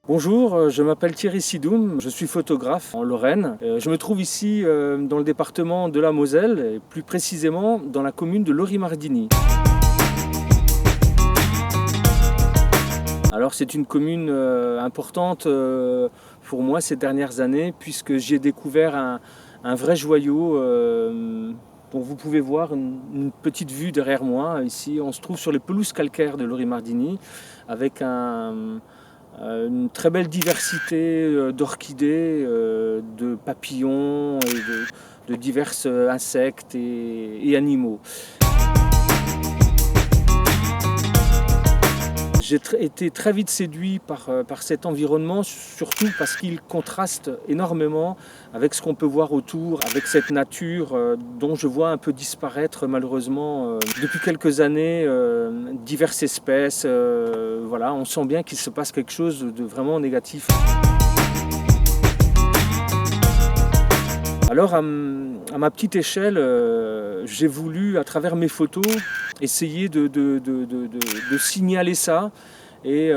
Bonjour, je m'appelle Thierry Sidoum, je suis photographe en Lorraine. Je me trouve ici dans le département de la Moselle, et plus précisément dans la commune de Lori-Mardini. Alors c'est une commune importante pour moi ces dernières années puisque j'y ai découvert un vrai joyau. Donc vous pouvez voir une petite vue derrière moi. Ici on se trouve sur les pelouses calcaires de Lori-Mardini avec une très belle diversité d'orchidées, de papillons et de divers insectes et animaux. J'ai été très vite séduit par cet environnement, surtout parce qu'il contraste énormément avec ce qu'on peut voir autour, avec cette nature dont je vois un peu disparaître malheureusement depuis quelques années diverses espèces. Voilà, on sent bien qu'il se passe quelque chose de vraiment négatif. Alors à ma petite échelle, j'ai voulu à travers mes photos essayer de signaler ça et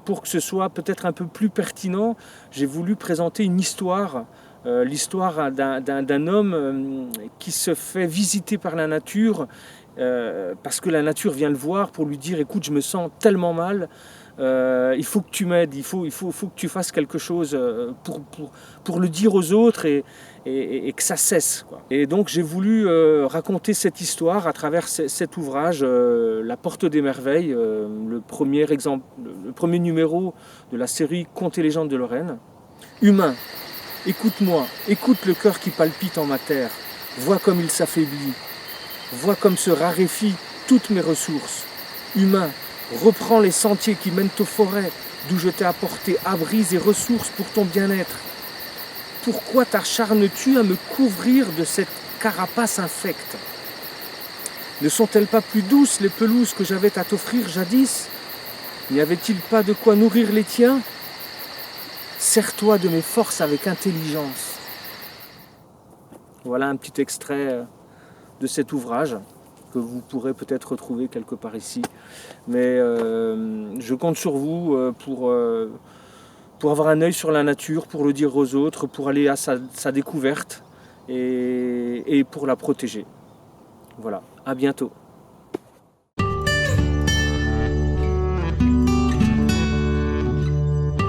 pour que ce soit peut-être un peu plus pertinent, j'ai voulu présenter une histoire, l'histoire d'un homme qui se fait visiter par la nature parce que la nature vient le voir pour lui dire écoute, je me sens tellement mal. Il faut que tu m'aides, il faut que tu fasses quelque chose pour le dire aux autres et que ça cesse, quoi. Et donc j'ai voulu raconter cette histoire à travers cet ouvrage, La Porte des Merveilles, le premier numéro de la série Contes et légendes de Lorraine. Humain, écoute-moi, écoute le cœur qui palpite en ma terre, vois comme il s'affaiblit, vois comme se raréfient toutes mes ressources. Humain, reprends les sentiers qui mènent aux forêts, d'où je t'ai apporté abris et ressources pour ton bien-être. Pourquoi t'acharnes-tu à me couvrir de cette carapace infecte? Ne sont-elles pas plus douces les pelouses que j'avais à t'offrir jadis? N'y avait-il pas de quoi nourrir les tiens? Sers-toi de mes forces avec intelligence. Voilà un petit extrait de cet ouvrage que vous pourrez peut-être retrouver quelque part ici. Mais je compte sur vous pour avoir un œil sur la nature, pour le dire aux autres, pour aller à sa découverte et pour la protéger. Voilà, à bientôt.